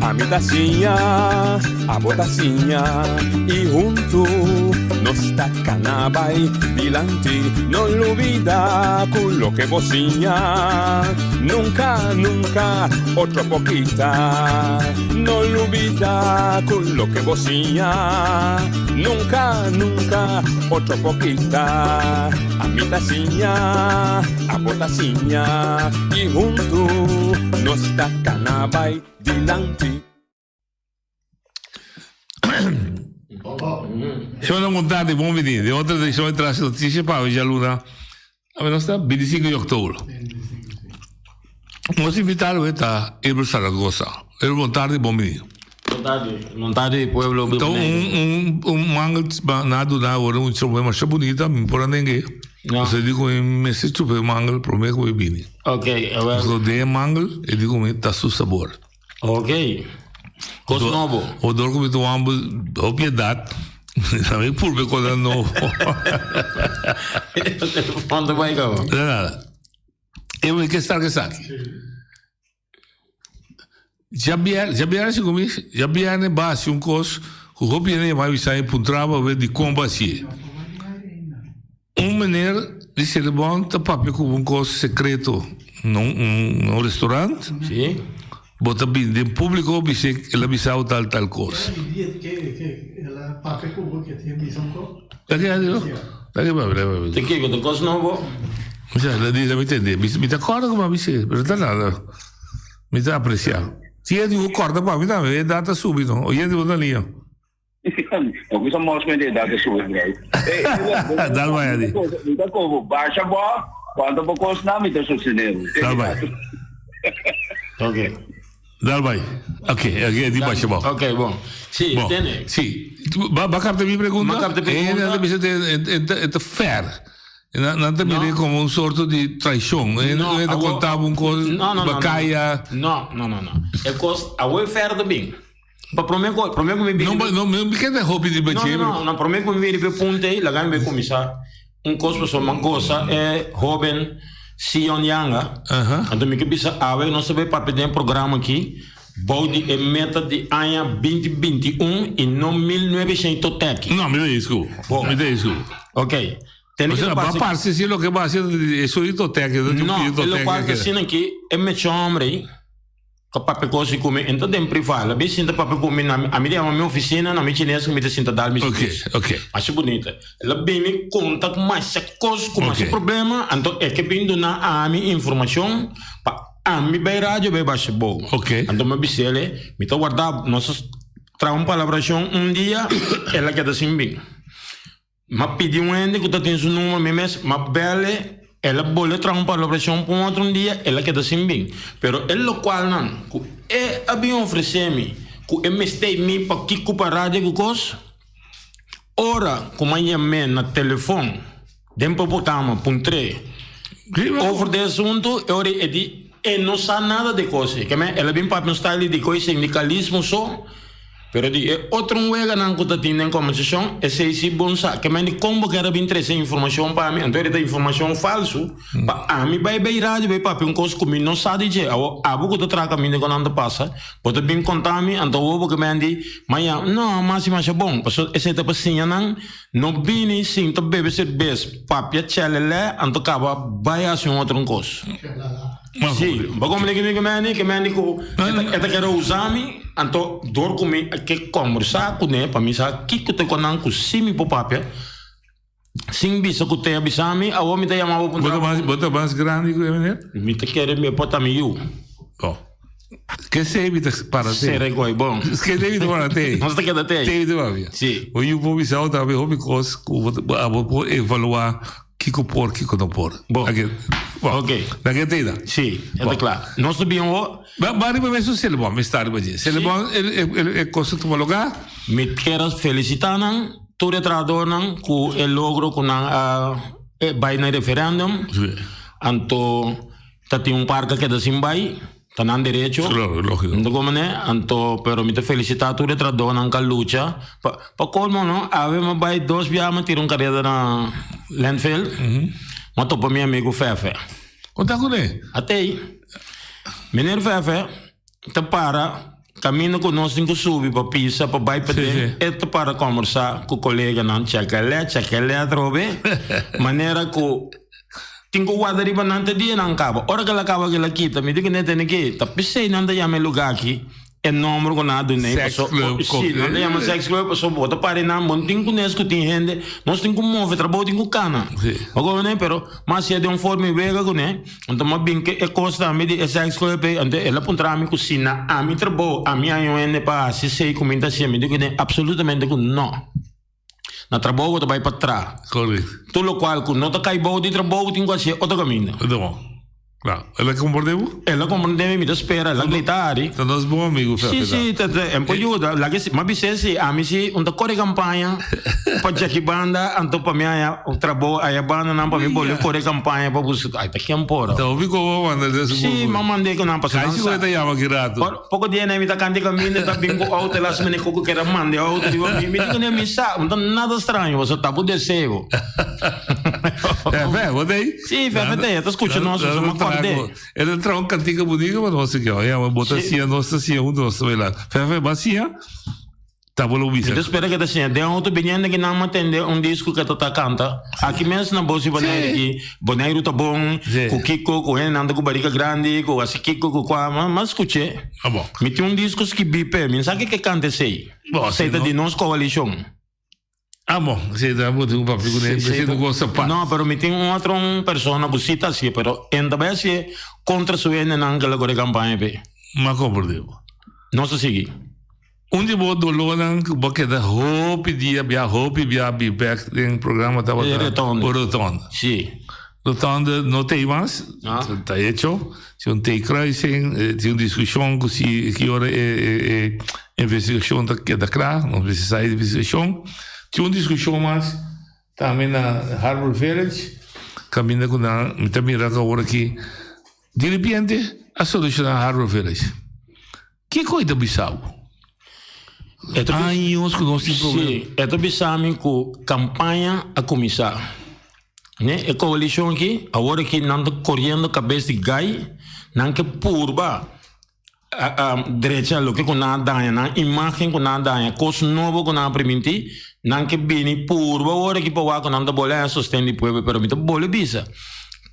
a mitacinha, a botacinha, e junto nos tacanabay, dilante, no olvida con lo que vocinha, nunca, nunca, otro poquita, no olvida con lo que vocinha, nunca, nunca, otro poquita, a mitacinha, a botacinha, e junto nos tacanabay, dilante. Sono contati, buon venire. De outra edição entrasse antecipava já Luna. A nós está 25 de outubro. Nós invitaram a Ebro Saragossa. Era boa tarde, bom venire. Boa tarde, pueblo. Então, mangel nada na hora, um problema muito bonita, me por ninguém. Você digo me se tu vê mangel, prometo que vem. Ok, eu dei mangel e digo me tá su sabor. Ok. Coisa novo. O dor como tu amo, opiedade. Também por ver coisa nova. Quando vai cá? Nada. Eu me quero estar aqui. Já vieram comigo? Já vieram base um coisa, o hobby é mais sai puntrava ver de combater. Maneira de ser bom, tá papo com um coisa secreto num restaurante. Sim. Bota bem de público, bise ela bisau tal coisa. Ela papo com que tem bisão co. Tá que vai. Tem que ter coisa nova. Já ela diz, me entender. Me tá corda como a bise, mas tá nada. Me tá apreciar. Se é de um corda para mim também, é data súbito. Ou é de uma linha. Eu fiz a mostra de data súbito. Dá vai ali. Então como baixa boa, quando vou constar me tá sucedendo. Dá vai. Ok. Dá vai. Ok, aqui de baixo bom. Ok, bom. Sim, entende? Sim. Bacapta minha pergunta. É fair. Não te mire como um sorto de traição. Não é de contar um coisa bacaia. Não. É coisa, a oi fair também. Para prometo que me bem. Não me quer dar roupa de baixo. Não, prometo que me bem de ponte, lá vai começar. Coisa pessoa uma coisa é jovem Sion Yanga. Então me que bisa ave não sabe para pedir um programa aqui. Bode é meta de ano 2021 e não 1900 tech. Não, me dê isso. Me dê isso. Ok. A parte se lo que va a hacer es solito técnico. No, lo cual que sin aquí es mecho hombre. Que papi cosi come entra dem privado. Bem sinta papi come a minha minha oficina na minha chinesa que me te sinta dar me. Ok. Acho bonita. Ela bem me conta com mais coisa, com mais problema. Então é que bem donar a minha informação para a minha bem rádio bem baixo bom. Ok. Então me bisele, me tô guardar nossas traum palabração dia ela quer assim bem. Ma pedi um ende que tu tens um número mesmo, ma bele, ela bolha traum palabração para outro dia, ela quer assim bem. Pero ele qual não, que é a bem oferecer-me, que é me stay me para que culpa rádio que cos. Ora, como a minha na telefone, dentro do programa, .3, over de assunto, ora é de, não sabe nada de coisa, que ela bem para um style de coisa, sindicalismo só. Pero di outro wega nan ko tatin en conversação é se si bonsa que me como que era bem trazer informação para mim então era informação falso para a mim vai rádio vai papi um coisa comigo não sabe de a buco do traca mim quando anda passa pode bem contar me então o que me andi mas não mas é bom porque esse tipo assim não bini sim to bebe ser bes papi a chelele então acaba vai assim outro coisa. Sim, mas como que me andi ko esta quero usar me então dor comigo que conversar com ele para mim sabe que te conang com simi popapia sim bisa que te abisami a homem te chamava bota mais grande que é me te quer me pota me eu bom que se evita para ter será igual bom que se evita para ter não se quer ter se evita para ver sim o eu vou visar outra vez hobby coisa vou evaluar Kiko por, Kiko não por. Bom, ok. Daqui tem da. Sim, é claro. Nós sabíamos o. Mas para isso se bom, me está a dizer. Se bom, é coisa que tu vai lugar. Me quero felicitar não, tu retrador não, com o logro com a vai na referendum. Anto, tá tem parque que é da Simbai. Tanan direito. Lógico. Então como né? Então, pero me te felicitar tu retrador nan ka lucha. Pa colmo não, ave me vai dois viagens tirar carreira na landfill. Mas tô para meu amigo Fefe. Conta com ele. Até aí. Menino Fefe, te para caminho que nós temos que subir para pisa, para baixo, para dentro, é para conversar com o colega, não, chakalé, trobe, maneira que tenho que guardar riba nante dia não acaba. Ora que ela acaba que ela quita, me diga que não tem que, tapi sei não tem me lugar aqui, é número que nada nem Sex club, sim, não tem mais sex club, só bota para não, não tem que nesco tem gente, nós tem que mover trabalho, tem que cana. Agora né, pero mas se é de forma vega que né, então mas bem que é costa me de sex club, então ela pontra me cocina, a mim trabalho, a minha eu ende para se sei comenta assim, me diga que absolutamente que não. Na trabalho tu vai para trás. Correto. Tu lo qual que não tá cai bom de trabalho tem que ser outro caminho. Então, claro. Ela compreendeu? Ela compreende me espera, ela gritari. Então nós bom amigo, Sim, sim, é por ajuda. Lá que mas se a mim se uma corre campanha para que banda, então para mim o trabalho aí a banda não para mim boleh corre campanha para buscar. Ai, tá que ampora. Então, vi como manda desse. Sim, mas mandei que não passa. Aí se vai chamar que rato. Pouco dia nem me tá cante caminho, tá bingo out lá se me coco que era mande out, digo me digo nem me sabe, então nada estranho, você tá por descer. É, daí? Sim, daí, tá escutando nosso, uma acordei. Ele entrou um cantiga bonita, mas não sei o que, é uma botacinha, nossa assim, nosso vai lá. Mas assim, tá bom, Luísa. Eu espero que assim, de outro bem que não me atende disco que tu tá canta. Aqui mesmo na bolsa boneiro aqui, boneiro tá bom, com Kiko, com ele anda com barriga grande, com assim Kiko, com mas escutei. Ah, bom. Me tem disco que bipe, me sabe que canta esse? Sei de nós coalition. Ah, bom, você dá muito papel com ele, você não gosta de não, pero me tem outra pessoa que cita assim, pero ainda bem se contra sua ene não que ela corre campanha be. Mas compreendeu. Não se segue. Onde vou dolor não, porque da hope dia back em programa tava rotonda. Sim. Rotonda não tem mais, tá hecho. Se um tem crescem, se discussão que hora investigação da CRA, não precisa de investigação. Tinha uma discussão mais também na Harbour Village, caminhando com a me também agora aqui. De repente, a solução na Harbour Village. Que coisa bizarra? Anos que nós temos problema. Sim, é bizarro com campanha a começar. Né? A coalição aqui, agora que não está correndo a cabeça de gai, não que purba. A direita lo que com nada na imagem com nada coisa novo com nada permitir não que bem purba hora que para com nada bola sustenta o povo pero mito bola bisa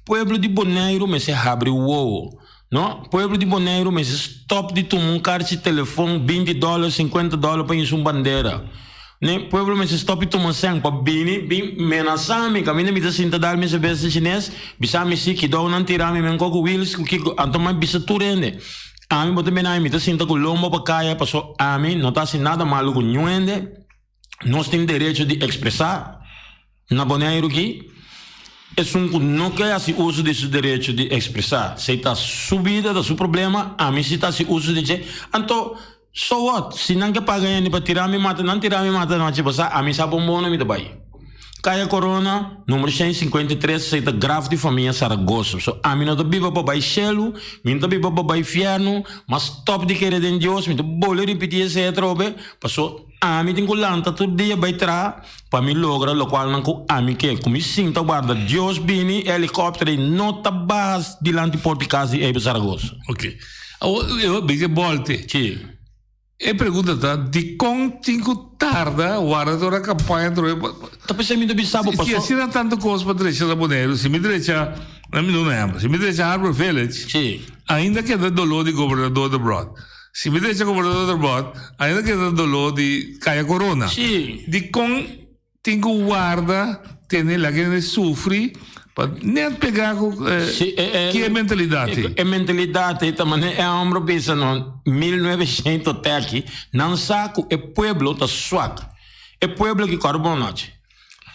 pueblo de Bonaire me se abre o não pueblo de Bonaire me se stop de tomar um cartão de telefone $20 $50 para isso bandeira né pueblo me se stop de tomar sangue para bem menasame caminho me sinta dar me se besta chinês bisa me se que dá não tirar me com o wheels que antoma bisa turende a mim bote bem me sinta com lombo para caia passou a mim não tá assim nada malo com nenhum nós temos direito de expressar na Bonaire aqui é um não quer assim uso desse direito de expressar se está subida do seu problema a mim se está se uso de dizer então so what se não quer pagar para tirar me mata não tipo a mim sabe bom não me dá bem Caia Corona, número 153, seita grave de família Saragossa. So, a mim não viva para baixo céu, não viva para baixo inferno, mas top de querer de Deus, me bolo repetir esse trobe, passou a mim tem que lançar todo dia vai trás, para me logra, lo qual não com a mim que, como sinta guarda, Deus bini, helicóptero e nota base de lá de Porto de Casa e Saragossa. Ok. Eu bem que volte. Sim. E pergunta de quanto tarda o área da campanha tá pensando me do bisabo passou. Se assim não tanto coisa para direita da Bonaire, se me direita, não lembro, se me direita Harbour Village, sim. Ainda que dá dolor de governador de Broad. Se me direita governador de Broad, ainda que dá dolor de Caia Corona. Sim. De com tem que guarda, tem lá que sofre nem pegar que é mentalidade. É mentalidade também é um robisa no 1900 até aqui não saco é pueblo tá suaco é pueblo que carbonato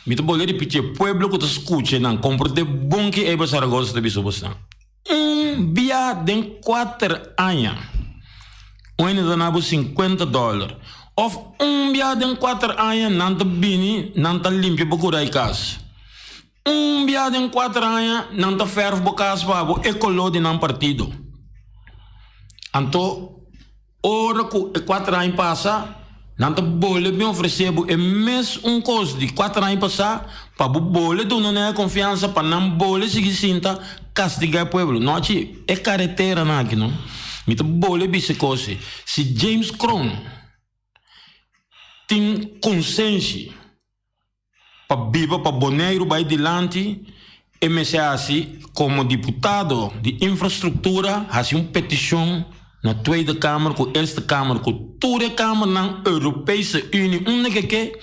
me tô bolero repetir pueblo que tá escute não comporte bom que é Saragossa de bisobostan bia de 4 anos onde danabo $50 of bia de 4 anos não tá bini não tá limpo para curar casa biado em 4 anos não está ferro para casa para o ecológico não partido. Então, hora que 4 anos passa, não está boleh me oferecer é mesmo coisa de 4 anos passar para o boleh do não é confiança para não boleh seguir sinta castigar o povo. Não é carreteira não aqui não. Mita bole bise coisa. Se James Crom tem consciência para viver para Bonaire vai dilante, MCAC como deputado de infraestrutura, faz uma petição na Tweede Kamer, com esta Kamer, com toda a Kamer na Europese Unie, onde que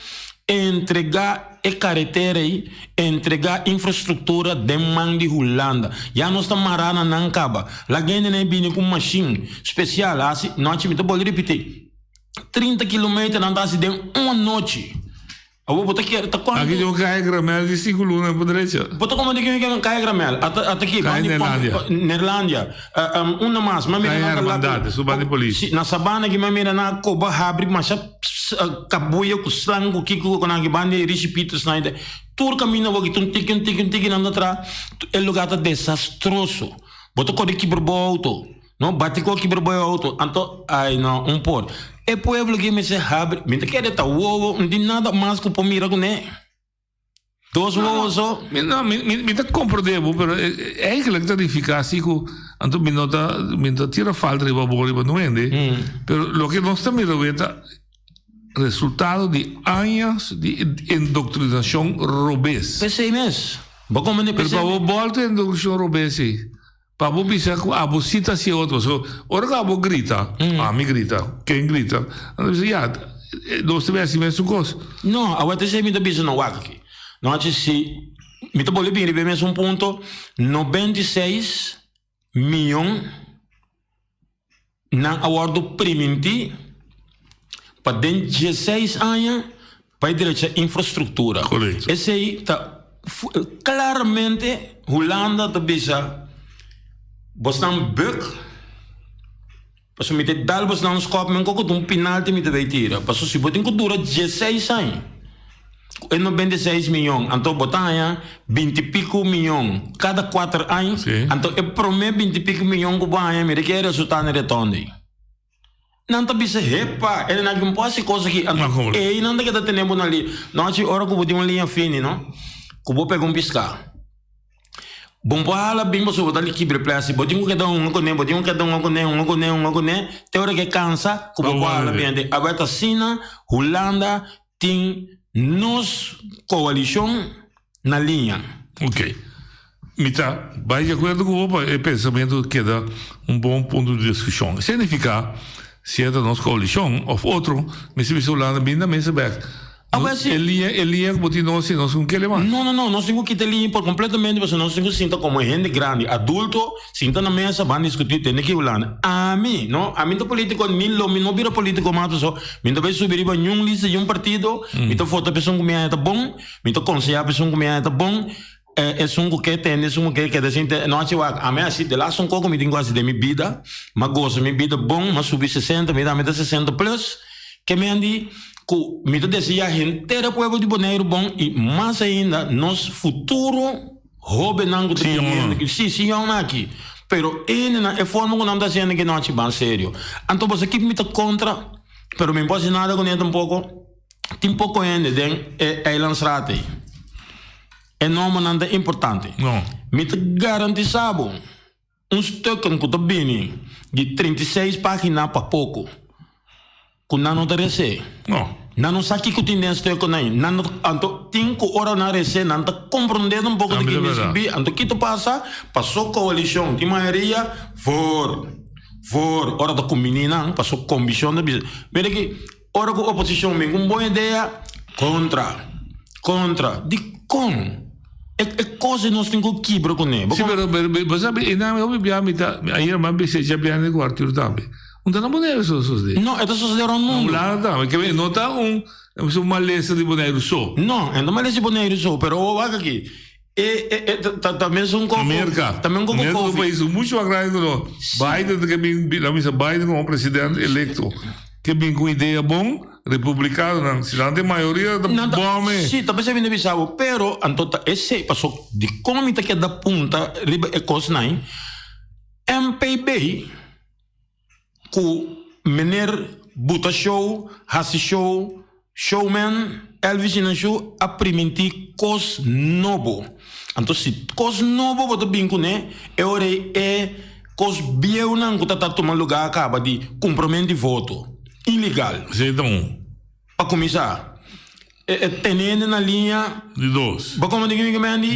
entregar a carretera aí, entregar infraestrutura de man de Holanda. Já nós estamos marana na caba. Lá gente nem vem com machine especial, assim, nós me vou repetir. 30 km andasse de uma noite. Eu vou botar aqui, tá quanto? Aqui tem um Caia Gramel de 5 lunas por direita. Bota como de que Caia Gramel? Até aqui, Nerlândia. Uma mais, mas mira na Irmandade, suba de polícia. Na sabana que mira na Coba abre, mas cabuia com slango que com na bande Richie Peters na ide. Tur caminho vou que tu tique anda atrás. É lugar tá desastroso. Bota com de quebra auto. Não bate com quebra auto. Então, ai não, por. É pueblo que me se abre, me quer estar ovo, não tem nada mais que pomira com né. Dois ovos só. Não, me tá compreendendo, mas eigenlijk dat eficácia que anto me nota tira falta de babori, mas não é, né? Pero lo que nós estamos vendo resultado de anos de indoctrinação robês. Pensei mesmo. Vou como ne pensei. Pero para volta indoctrinação robês, para você pensar que a bolsita se outro, so, ora que a bo grita, me grita, quem grita, já, nós temos assim mesmo coisa. Não, agora você me dá bicho no wak aqui. Não acho se me tá bolando bem, mesmo ponto 96 milhões na acordo primiti para dentro de 16 anos para direita infraestrutura. Correto. Esse aí tá claramente Holanda tá bisa Bostan buk. Passo me te dal bostan um scope, men coco um penalti me te vai tirar. Passo se botin que dura 16 anos. É 96 milhões. Então botan 20 e pico milhões cada 4 anos. Então é prometo 20 e pico milhões que vai me requer resultado no retorno. Não tá bisa repa, ele não pode coisa aqui. Então é não que tá tendo ali. Não acho hora que eu vou ter uma linha fina, não? Que eu vou pegar piscar. Bom para bem você botar ali quebra place, botinho que dá botinho que dá um tem hora que cansa, como para bem de agora Sina, Holanda tem nos coalição na linha. Ok. Mita, vai de acordo com o pensamento que dá bom ponto de discussão. Significa se é da nossa coalição ou outro, mas se Holanda bem da mesa back. Ele é que nós não que ele mais. Não, nós temos que ter linha por completamente, porque nós temos que sentar como gente grande, adulto, sentar na mesa, vão discutir, tem que Holanda. A mim do político, não vira político mais só, me vai subir para um lista de um partido, me tô foto a pessoa que me é bom, me tô aconselhar a pessoa que me é bom, é um que tem, é um que decente, não acho que a minha assim, de lá são pouco me tem quase de minha vida, mas gosto minha vida bom, mas subir 60, me dá 60 plus, que me andi que me dizia a inteira povo de Bonaire bom e mais ainda nosso futuro hobby não tem sim aqui pero é forma que não está sendo que não é bem sério então você que me está contra pero me pode nada com ele um pouco tem pouco ainda é lançado é nome não é importante não me te garantizado stuk que está bem de 36 páginas para pouco que não te recebe. Não sabe que tem nesse com aí. Não anto 5 horas na recebe, não tá compreendendo pouco do que me subi. Anto que tu passou coalição de maioria for hora da combinação, passou comissão da business. Mira que hora com oposição me com boa ideia contra de como é coisa nós temos que quebrar com ele. Sim, mas você sabe, não eu me aí a mãe se já bem no quarto também. Não tem boneiro só de. Não, é só de no mundo. Não, que não tá uma lista de boneiro só. Não, é uma lista de boneiro só, pero o aqui também são como também como o país muito agrado Biden que Biden como presidente eleito que vem com ideia bom republicano se não tem maioria da bom sim também se vem bisavo pero então esse passou de como que da punta é coisa não MPB com meneer Buta Show, Hassi Show, Showman, Elvis in Show, a primenti cos novo. Então, se cos novo, você bem com é hora Cos bieu não que tá tomando lugar acaba de cumprimento de voto. Ilegal. Então, Para começar. Tendo na linha... de dois. Para como digo,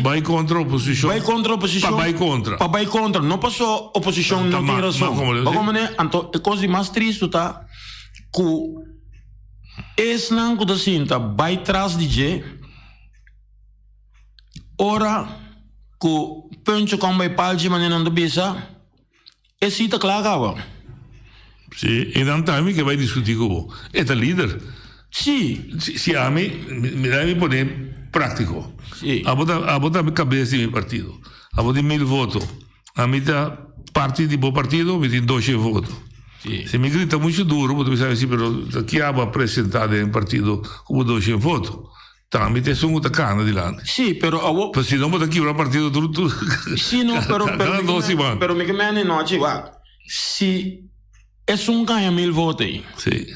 Vai contra a oposição. vai contra a oposição. Vai contra. Para vai contra. Não passou a oposição, não tem razão. Para como né? Então, a coisa mais triste tá que esse não que assim, tá vai atrás de G. Ora que penso como vai palde maneira não bisa. Esse tá claro. Sim, e não também que vai discutir com o líder. Sim. Se a mim, me dá me poder prático. Sim. A botar a cabeça do partido. A botar 1000 votos. A mim tá parte de bom partido, me tem 12 votos. Sim. Se me grita muito duro, você sabe assim, mas aqui há apresentado em partido como 12 votos. Tá, me tem sungo da cana de lá. Sim, pero Mas se não botar aqui o partido tudo. Sim, não, pero me que me não ativar. Se é ganha 1000 votos aí. Sim.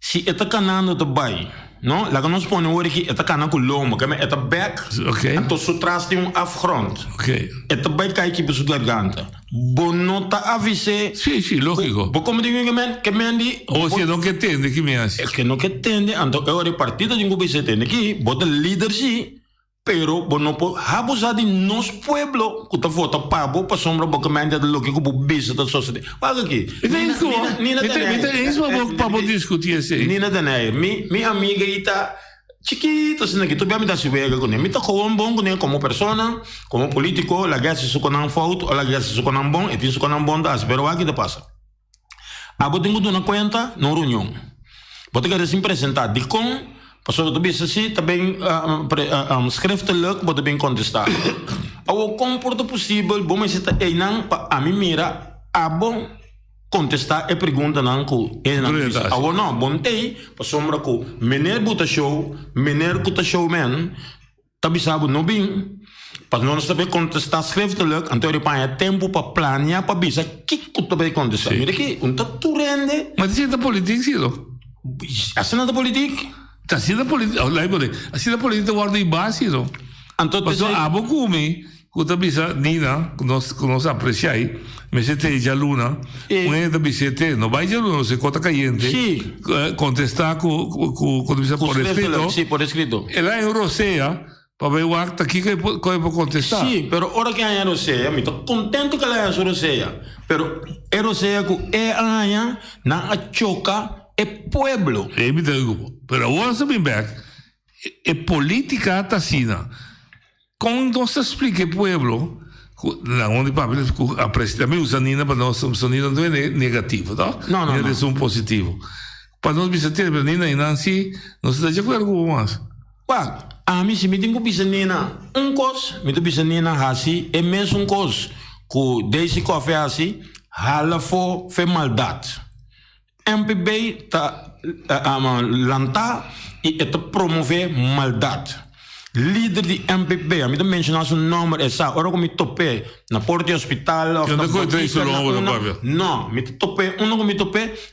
Se é canando também, não? Lá que nós põe o que é canando com loma, que é back. Ok. Então só traz tem afgrond. Ok. É também cai aqui para sua garganta. Bonota avise. Sim, lógico. Bo como digo que me andi. Ou se não quer entender que me acha. É que não quer entender, então é o partido de que você tem aqui, bota líder sim. Pero não pode abusar de nosso pueblo, que tá vota para sombra boca mente de lo que o bicho da sociedade. Paga aqui. Nina isso para discutir assim. Nina Danei, minha amiga está chiquita, assim que tu bem me dá se vega com ele. Me tá com um bom com ele como pessoa, como político, la guerra se com um fault, ou la guerra se com um bom, e tem se com um bom das, pero aqui te passa. Abo tenho uma conta na reunião. Vou ter que se apresentar de com Pastor tu bisa si também schriftelijk wordt bem contestar. Ao comporto possível, bom mas está aí não a mim mira a bom contestar e pergunta não que é não. Ao não bom tem sombra que meneer buta show man tabisabo no bem. Pas não está bem contestar schriftelijk, então ele põe tempo para planear para bisa que tu bem contestar. Mira que tá tu rende. Mas isso é da política, sim. Assim não da política. Assim da política guarda em base, não? Então, mas a boa come, quando bisa Nina, que nós apreciamos, mas se tem já luna, um da bisa tem, não vai já luna, se conta caliente, contestar com bisa por escrito. Sim, por escrito. Ela em Roseia, para ver o acta aqui que pode contestar. Sim, pero hora que é Roseia, me estou contento que ela é Roseia, pero é Roseia que é a na choca é pueblo. Pero agora se vem back, é política assassina. Quando se explica pueblo, onde a presidente também usa Nina para nós, o Nina não é negativo, tá? Não. É um positivo. Para nós visitar Nina e Nancy, não se dá de acordo com mais. A mim se me tem que bisa Nina, me tem bisa Nina assim, é mesmo coisa que desse café assim, hala foi maldade. MPB está lançar e está promover maldade. Líder de MPB, a mim também mencionar seu nome, essa hora que me topei na porta do hospital. Não, me topei,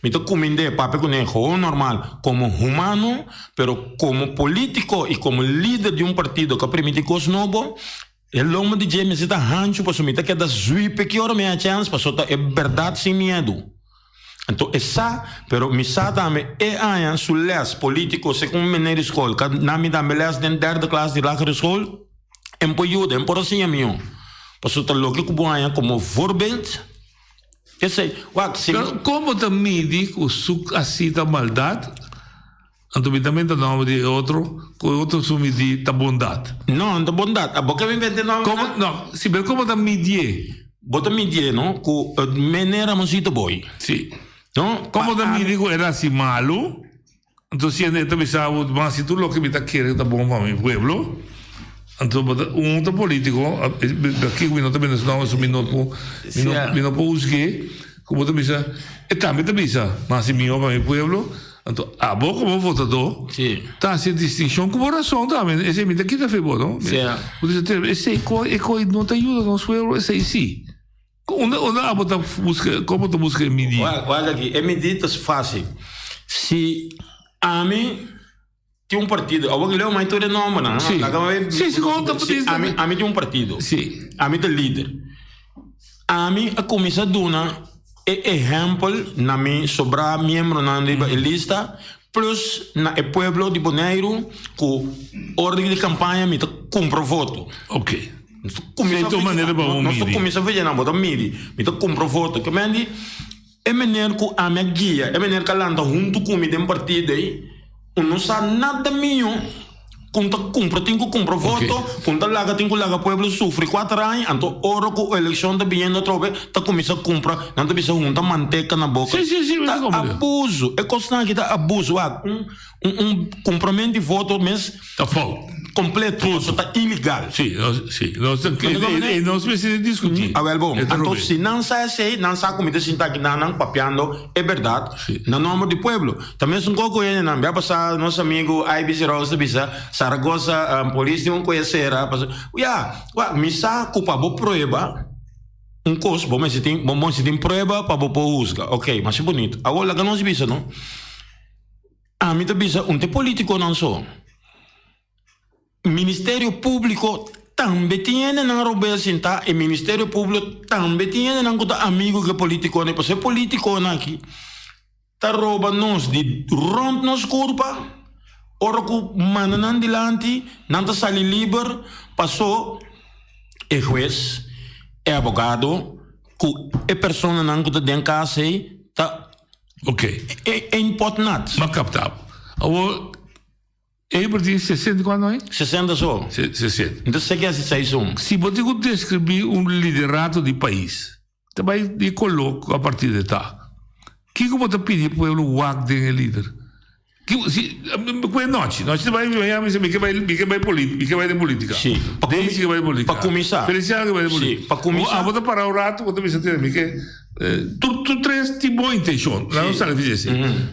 me comendei papel com ele, normal, como humano, pero como político e como líder de partido que permite coisas novas. O nome de James está rancho, para me que da zuipe que hora me a chance, para é verdade sem medo. Então, essa, pero me também é aí su les político segundo menor escola, que na minha les den derde classe de lagere school, en período, en por assim amigo. Passo tá louco que bom aí como voorbeeld. Eu sei, como te mide o suc assim da maldade? Então, também dá nome de outro, com outro su mide da bondade. Não, da bondade. A boca vem vender nome. Não, sim, mas como te medir? Bota medir, não? Com menor amosito boy. Sim. No? Como também digo, era assim malo, então se eu também sabe, mas se tu lo que me está querendo bom para meu pueblo, então outro político, aqui que não também não é não pode usar, como também sabe, e também sabe, mas se meu para meu pueblo, então a boa como votador, tá sem distinção com oração também, esse me daqui tá feio, não? Por isso esse não te ajuda no pueblo, esse sim. Como tu busca medir? Olha aqui, é medir fácil. Se a mim tem partido, eu vou ler uma história nova, não? Sim, a mim tem partido. Sim. A mim tem líder. A mim, a comissão duna exemplo na mim sobra membro na lista plus na o pueblo de Bonaire com ordem de campanha me compra voto. Ok. Começa maneira para não estou começando a fazer não, botar me compra voto. Que mendi é maneira que a minha guia, é maneira que ela anda junto comigo em partido aí, não sabe nada minha. Conta compra, tem que comprar voto, conta laga, tem que laga, pueblo sofre 4 anos, então, hora que a eleição está vindo outra vez, está começando a comprar, não está precisa juntar manteca na boca. Sim, tá abuso, é constante que está abuso, compramento de voto, mas está falso. completo, está ilegal. Sim, não se precisa discutir. Bom, então, se não sai assim, não sai como está aqui, não papiando, é verdade, no nome do pueblo. Também se um pouco, não vai passar nosso amigo IBC Rosa, Saragossa, polícia não conhecer, missa culpa bo prova coisa, bom se tem prova para bo juzga, ok, mas é bonito. Agora que nós bisa não, a mim tá bisa te político não só, Ministério Público também tem na Robert Sinta e Ministério Público também tem na conta amigo que político né, porque político aqui tá rouba nós de rompe nos culpa. Ora que mandan dilante, não está sali livre, passou, é juiz, é advogado, que é pessoa não está dentro de casa, tá. Ok. É importante. Mas captado. Agora, ele tem 60 quando é? 60 só. 60. Então, você quer dizer isso? Se você descrever liderato de país, também de coloco a partir de tá. O que você pedir para o WAC de líder? Nós trabalhamos que vai de política. Sim. Desde que vai de política. Para começar. Feliciano que vai de política. Para começar. Vou parar o rato, vou pensar que tu três tem boa intenção. Não sabe fazer assim.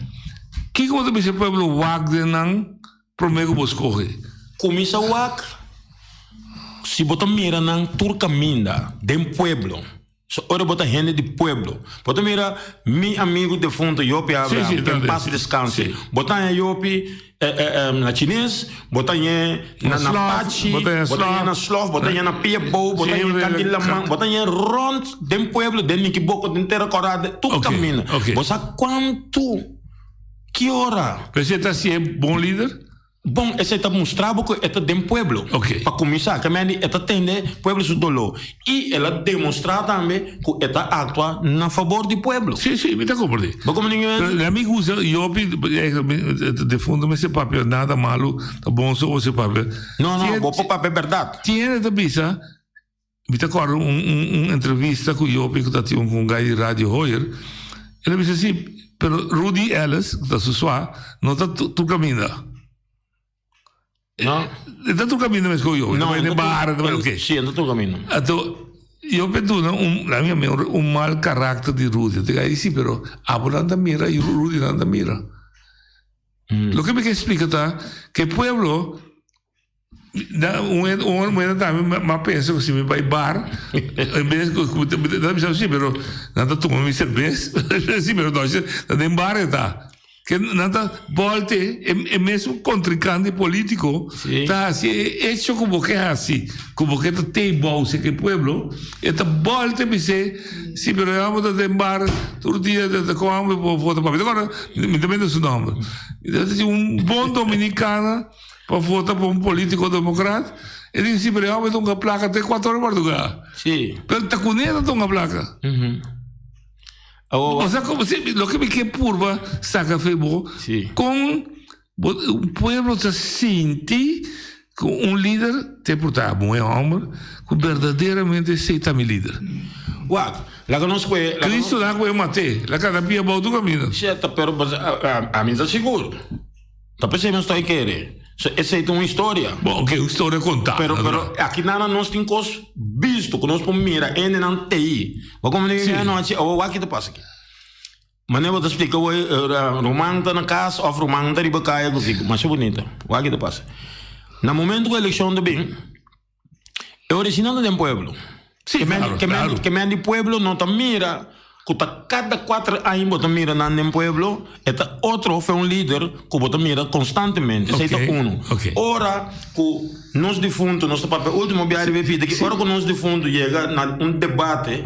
Que você pensa para o WAC de não prometo que você corre? Começa o WAC. Se você mira na Turcaminda, de pueblo. Ora bota gente de pueblo. Bota mira mi amigo defunto Yopi Abraham, que em paz descanse. Bota em Yopi na chinês, bota em na Pachi, bota em na Slof, bota em na Piebo, bota em Candilaman, bota em Rond, de pueblo, de Nikiboco, de Terra Corada, tu caminha. Bota quanto? Que hora? Você está sendo bom líder? Bom, esse está mostrando que é de pueblo. Para começar, que é atende pueblo do dolor. E ela demonstra também que está atua na favor do pueblo. Sim, me está compreendendo. Como ninguém. Amigo usa, eu de fundo, mas esse papel nada malo, tá bom só esse papel. Não, bom papel é verdade. Tinha da bisa, me está agora entrevista com eu que está tendo com um gai de rádio Royer. Ele disse assim, pero Rudy Ellis, que está suave, não está tu caminho. No. Está tu caminho mesmo que eu. Não, vai de bar, ok. Sim, está tu caminho. Então, eu perdono um mau caráter de Rudy. Eu digo, sim, pero Abo não anda mira e Rudy não anda mira. Lo que me explica tá que o pueblo um também mas pensa que se me vai bar em vez de não me sim, pero não está tomando cerveja. Sim, pero nós está em bar tá. Que nada volte é mesmo contrincante político tá assim hecho como que assim como que tem bolsa que pueblo esta volte me se sim, pero vamos a dembar todo dia de como vou votar para agora me também seu nome então bom dominicano para votar para político democrata ele disse pero vamos a uma placa de 4 horas Portugal sim pero tá com ela uma placa o sea, como se, lo que me queda purva, saca febo, con un pueblo se siente con un líder, te porta bom homem, que verdadeiramente aceita mi líder. Uau, la conozco. Cristo la que mate, la cada pia bom do caminho. Certo, pero a mim está seguro. Tá pensando estou querer. Essa é uma história. Bom, que história contar. Pero aqui nada nós temos visto, que nós podemos mirar, ainda não tem. Vou como ninguém não acha, o aqui te passa aqui. Mas eu vou te explicar, Romano está na casa, ou Romano está de bacaia consigo, mas é bonita. O aqui te passa. No momento da eleição de bem, é original do pueblo. Sim, claro. Que men de pueblo não te mira. Cada 4 anos você mira no pueblo, este outro foi líder que você mira constantemente. Esse é um. Ora, que nós defuntos, nosso papel último viagem de vida, que ora que nós defuntos chega a debate,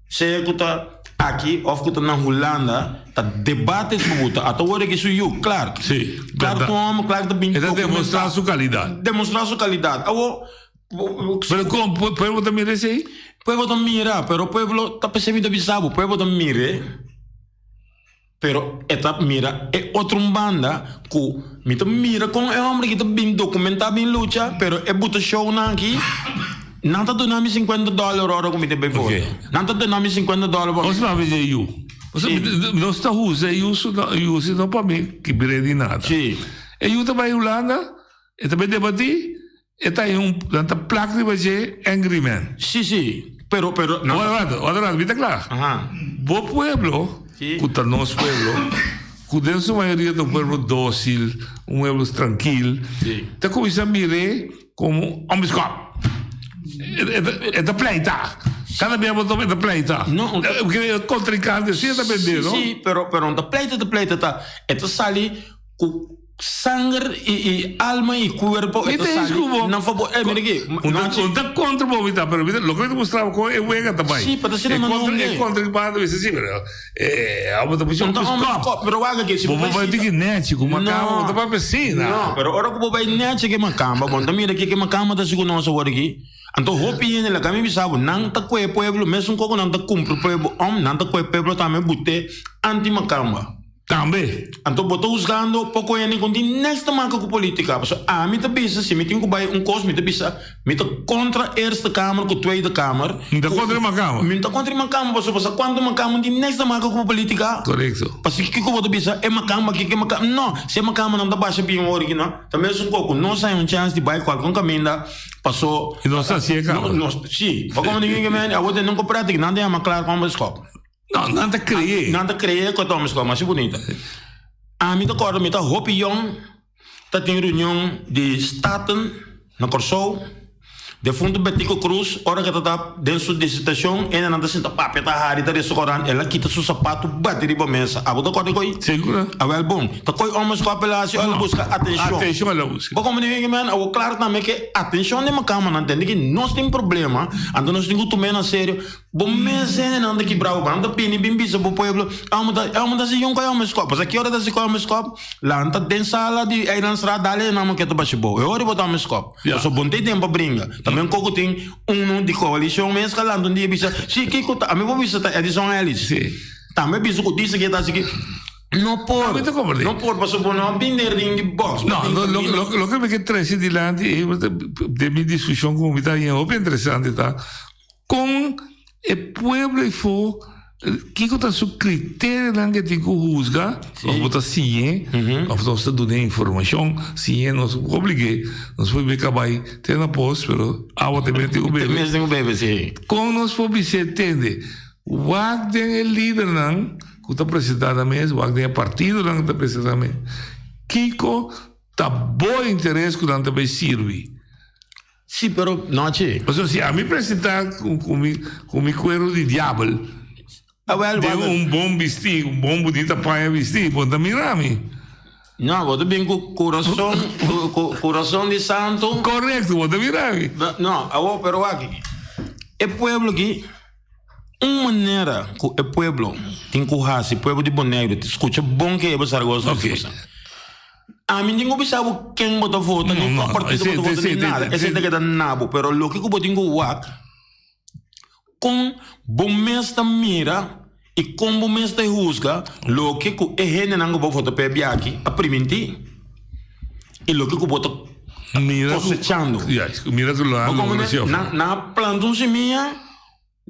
Se que tá aqui, ou que tá na Holanda, tá debate sobre a tua hora que isso eu, claro. Sim. Claro como, claro que bem. É demonstrar sua qualidade. Demonstrar sua qualidade. Pero como o pueblo também merece aí? O pueblo também mira, pero o pueblo tá percebendo bisabo, o pueblo também mira. Pero esta mira é outra banda que mira com é homem que tá bem documentado, bem luta, pero é buta show na aqui. Não tá dando $50 hora como te bem for. Não tá dando $50. Você vai ver eu. Não está usando isso não para mim que brede nada. Sim. Eu também Holanda, eu também debati, eu tenho tanta placa de fazer Angry Man. Sim. Pero não. Olha, viste claro. Ajá. Bo pueblo, que está nosso pueblo, que dentro da maioria do pueblo dócil, pueblo tranquilo, está começando a mirar como homens cop. É da pleita. Cada vez é da pleita. Não. Porque contrincante, sim, está vendendo. Sim, pero da pleita tá. Esta sali com sangue e alma e corpo. Esta sali. Não favor. Mira aqui. Não está contra o movimento, mas o que eu mostrava com é o ega também. Sim, para ser não é contra o bando, isso sim, é a outra pessoa. Então, pero aga que se você vai ter que net com uma cama, outra para piscina. Não, pero ora que vai net que uma cama, bom, mira aqui que uma cama da segunda nossa hora aqui. Então, hopi nela kami bisabo não tá com o pueblo, mesmo que não tá cumpre o pueblo, não tá com o pueblo também bute anti macamba. Também. Então, botou usando pouco ele com nesta marca com política. A mim tá bisa, se me tem que vai coisa, me tá bisa, me tá contra esta câmara, com a tweede câmara. Me tá contra uma câmara. Me tá contra uma câmara, você quando uma câmara de nesta marca com política. Correto. Parce que eu vou bisa é uma câmara que uma câmara, não, se uma câmara não tá baixa bem hora aqui, não. Também é um pouco, não sai chance de vai qualquer caminho passou. E não está assim, câmara. Sim, como ninguém que me, a outra não prática, não tem uma clara como escopo. Não, nada criei. Nada criei que eu tomo escola, mas é bonita. A mim, agora, me tá Hopion, tá tem reunião de Staten, na Corsou, de fundo Betico Cruz, hora que tá dentro da estação, ainda não tá sendo papel, tá raro, tá restaurante, ela quita seu sapato, bate de boa mesa. A boa coisa coi? Segura. Ah, well, bom. Tá coi homens com a apelação, ela busca atenção. Atenção, ela busca. Bom, como ninguém man, eu claro também que atenção de uma cama, não entende que nós tem problema, então nós temos que tomar na sério. Bom, mês não anda quebrado, não anda pini, bem bisa pro pueblo. É uma das iam com homens com, mas aqui hora das com homens com, lá anda dentro sala de aí na estrada ali não que tá baixo bom. Eu hora botar homens com. Eu só bom tempo para brincar. Também coco tem de coalição mês que lá dia bisa. Se que a mim vou bisa é edição eles. Também bisa que disse que tá assim que não pode, passou por não binder de box. Não, lo que me quer trazer de lá de minha discussão com o Italiano, é bem interessante, tá? Com o pueblo e for que está seu critério lá que tem que juzgar, nós botar sim, nós estamos dando informação, sim, nós obriguei, nós foi bem acabar ter na pós, pero água também tem o bebê. Tem o bebê, sim. Com nós for você entende, o Wagner é líder não, que está apresentado mesmo, o Wagner é partido não que está apresentado mesmo. Kiko tá bom interesse que não também sirve. Sim, pero não é. Ou seja, a mim apresentar com mi cuero de diabo. Tem bom vestido, bom bonita paia vestido, pode mirar-me. Não, vou bem com coração de santo. Correto, pode mirar-me. Não, eu pero aqui. É pueblo aqui. Uma maneira que o pueblo tem que raça, o pueblo de Boneiro, te escuta bom que é você gosta de você. A mim ninguém sabe quem botou voto, nem qual partido botou voto, nem nada. Esse é que dá nabo, pero o que eu boto em Guac, com bom mês da mira e com bom mês da rusga, o que é gente não botou voto para aqui, a primeiro, e o que eu boto cosechando. Mira que lá na planta um semia,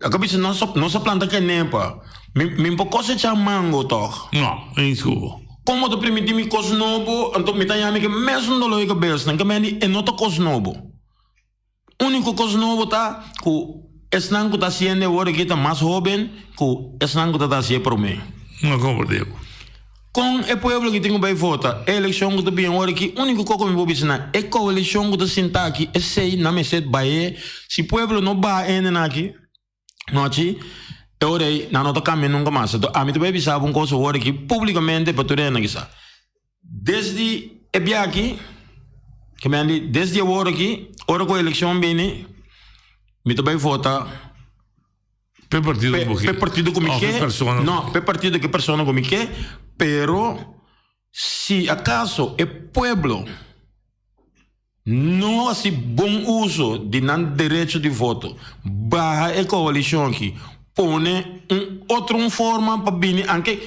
a cabeça nossa planta que nem pa, me cosechar mango toch. Não, é isso. Como tu permitir me coisa novo, então me tá chamando que mesmo não lo é cabeça, não que me é nota coisa novo. Único coisa novo tá que esse não que tá sendo agora que tá mais jovem, que esse não que tá sendo para mim. Não compreendo. Com o povo que tem que votar, a eleição que tá bem agora que único que eu me vou ensinar é que a eleição que tá sentar aqui, é sei na mesa de Bahia, se o povo não vai ainda aqui, não aqui. Eu orei, não estou caminhando nunca mais. A mim também sabe uma coisa agora que publicamente para tudo aqui. Desde aqui, que me desde agora aqui, hora que a eleição vem, me também vota Per partido per partito come per che persona. no, per partito che persona come che, pero si acaso el pueblo no hace buen uso de nan derecho de voto, baja a coalición que pone otra forma para venir, aunque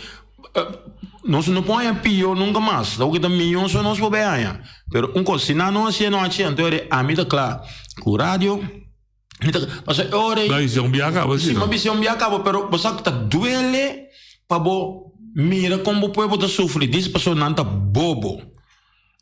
no se nos pone pio nunca más, lo que también no nos puede ver, pero si no hace entonces a mí está claro, con radio. Parce que ora la visión viaja, sì, ma visión viaja, pero você que duele para bo mira como o povo tá sofre, diz pessoa não tá bobo.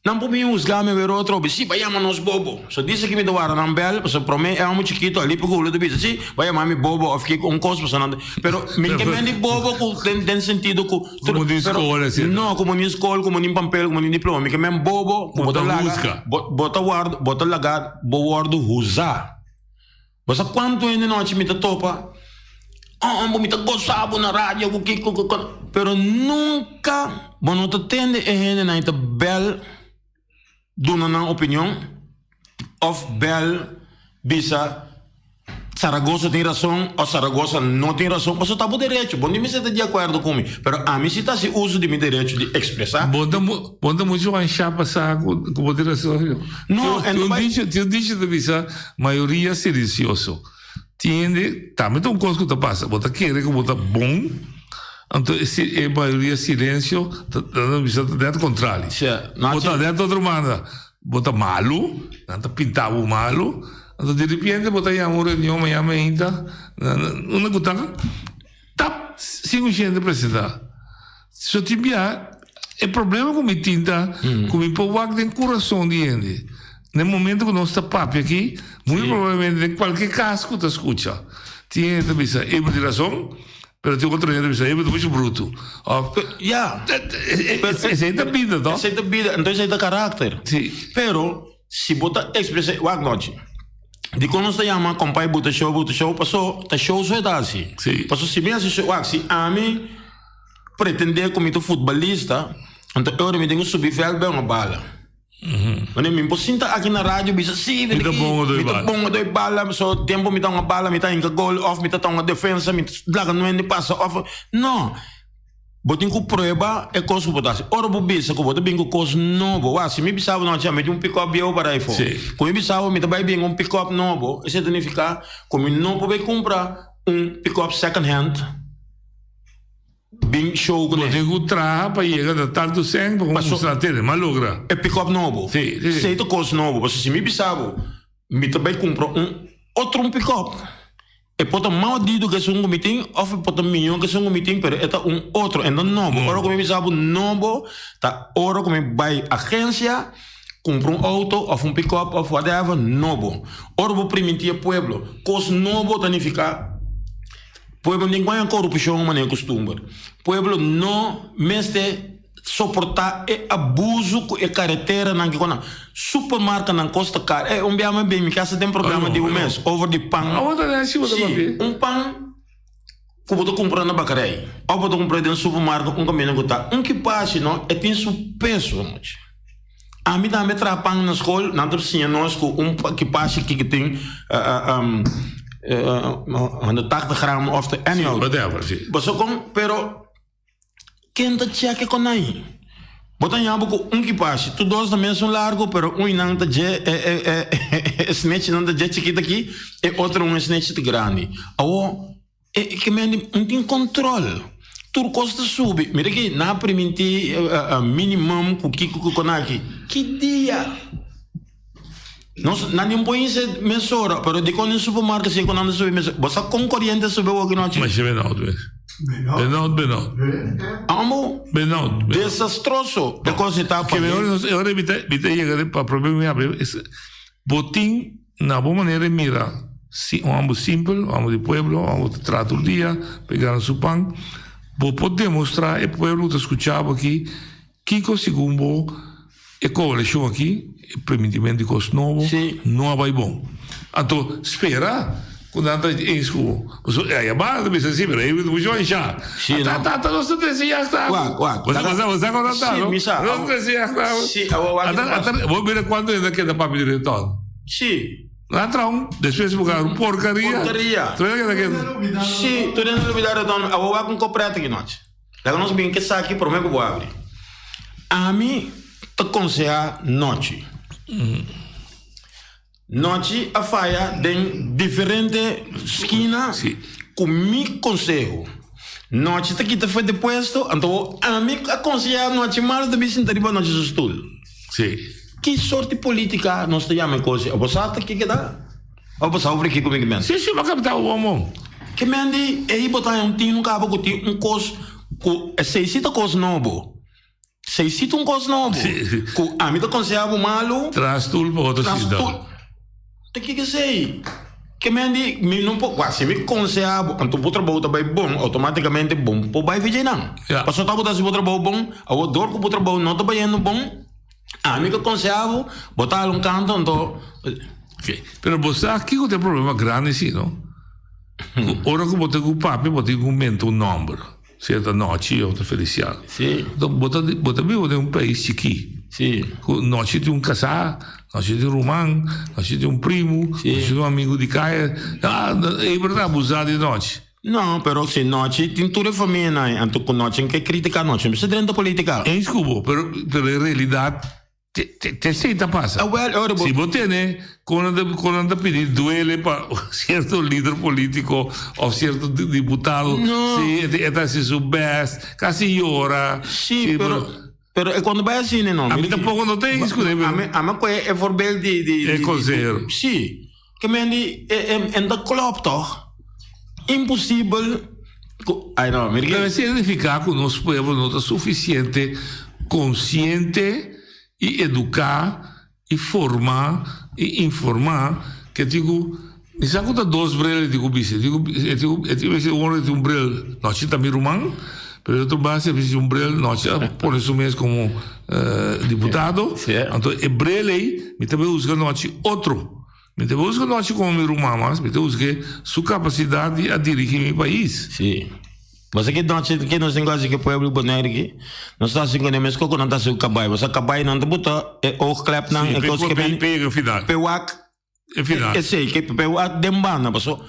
Não pode me usar me ver outro, se vai chamar nós bobo. Só disse que me doaram não bel, porque para mim é um chiquito ali porque o lado diz assim, vai chamar me bobo, ou fiquei com coisa pessoa não. Pero me que me bobo tem sentido com como de escola assim. Não, como de escola, como de papel, como de diploma, me que me bobo, bota lá, bota lá, guardo usar. Você quanto ainda noite me topa? Me gostava na rádio, pero nunca, não te tende a gente na ita bel, dona na opinião, of bel, bisa, Saragossa tem razão, ou Saragossa não tem razão, você está por direito, bom, nem me está de acordo comigo, pero a mim se está se uso de meu direito de expressar. Bom, muito a chapa com moderação. Não, eu disse de bisa, maioria silencioso. Tiende, também tem coisa que tá passa, bota querer que bota bom, então esse é maioria silêncio, não bisa dentro contrário. Bota dentro outra manda, bota malo, não pintar o malo. Então, de repente, botar aí uma reunião, amanhã ainda, uma coisa, tá, sem o gente apresentar. Só tinha, é problema com a tinta, com o povo que tem coração de gente. No momento que nós estamos aqui, muito provavelmente, em qualquer caso que você escuta, tinha gente pensa, é por razão, mas tem outra gente pensa, é muito bruto. Ja, essa é a vida, não? Essa é a vida, então esse é o caráter. Sim. Pero, se botar expressão, wagnote. De quando se chama compai buta show, passou, tá show só é assim. Passou se me assiste, se a mim pretender como tu futebolista, então eu me tenho que subir velho bem uma bala. Quando me sinta aqui na rádio, bisa sim, me tá bom dois bala, só tempo me dá uma bala, me tá em gol off, me tá uma defesa, me larga no end passa off. Não. Botin ku prova é coisa que botasse. Ora bo bisa que bota bem com coisa novo. Se me bisava não tinha metido pick-up bio para aí fora. Como me bisava me também bem pick-up novo. Isso significa como não pode comprar pick-up second hand. Bem show com ele. Tem que trabalhar para chegar da tarde do sangue para mostrar ter, mas logra. É pick-up novo. Sim. Sei to coisa novo. Porque se me bisava me também comprar outro pick-up. E pode mal dito que é um meeting, ou pode milhão que é um meeting, mas é outro, ainda novo. Ora como eu sabe novo, tá ora como vai agência, compra auto, ou pick-up, ou whatever, novo. Ora vou permitir ao pueblo, coisa novo danificar. Pueblo não tem corrupção, mas nem costume. Pueblo não meste suportar abuso e carretera na que supermercado na costa cara é biama bem me casa tem problema de mês over de pão pão que você compra na bacaria ou você compra dentro do supermercado caminho que tá que passa não é tem seu peso a mim também traz pão na escola não tem sim nós com que passa que tem 180 gram of the annual você com pero quem tá cheque com aí? Botar em abo que passa, tu dois também são largo, pero não tá snatch não tá chiquito aqui, e outro snatch grande. É que me não tem controle. Tudo custa subir. Mira que na permitir minimum com aqui. Que dia? Não põe isso mesura, pero de quando no supermercado se quando anda subir mesura, você concorrente subir o que não tinha. Mas é verdade. Amo desastroso de coisa tá que agora me chegar para problema botim na boa maneira mira um amo simples um amo de pueblo um amo de trato do dia pegar su pão vou poder mostrar o pueblo que escutava aqui que segundo a coalição aqui o permitimento de coisa novo não vai bom então espera quando anda em escola, a barra pensa assim, mas eu vou jogar já. Tá, nós estamos já está. Você agora tá, não? Nós estamos já está. Vou ver quando ainda queda para pedir retorno. Sim. Lá traum, depois lugar porcaria. Porcaria. Sim, tu não olvidar então, eu vou com comprata aqui noite. Lá nós bem que saque por mim que vou abrir. A mim te aconselhar noite. Noite a faia tem diferente esquina com mi conselho. Noite tá aqui tá foi depois, então a mim aconselhar noite mais de bicho inteiro noite de estudo. Sim. Que sorte política nós temos coisa? Você acha que dá? Ou você ouvir aqui comigo mesmo? Sim, mas captar o homem. Que mendi aí botar tinha um cabo que tinha coisa com 600 coisas novo. 600 coisas novo. Com a mim tá aconselhava malo. Traz tudo para outra cidade. Tem que sei. Que mendi me não pode quase me aconselhava. Então o trabalho tá bom, automaticamente bom. Pô vai vir não. Passou tá botar se o trabalho bom, o dor com o trabalho não tá bem bom. A mim que aconselhava botar um canto então. Pero você aqui tem um problema grande sim, não? Ora que botar com o papo, botar com um número, certa noite ou outra feliciado. Sim. Então botar bem um país chique. Sim. Noite de um casal, noite de um romano, noite de um primo, noite de um amigo de casa. É verdade abusar de noite. Não, pero se noite tem toda a família, né? Então com noite tem que criticar noite, mas é dentro da política. É desculpa, pero em realidade te aceita passa. Se você né, quando pedir duele para certo líder político ou certo deputado, se é se soubesse, quase ora. Sim, pero é quando vai assim, né? Não. A mim tampouco não tem isso, né? A mim é verbal de. É conselheiro. Sim. Que mendi é da club toch? Impossível. Ai não, me deve significar que o nosso povo não está suficiente consciente e educar e formar e informar que digo me saco da dois brelhos digo bicho digo um brelho nós também romano pero outro base é um brelho nós por isso mesmo como deputado então é brelho aí me também usa nós outro me também usa nós como romano mas me também usa sua capacidade a dirigir meu país. Sim. Você que nós temos que o povo boneiro aqui, nós estamos assim com o mesmo que não está assim o cabai, você cabai não te botou, é o clap não, é coisa que vem, pega final, pewak, é final, é sei que pewak dembana, passou,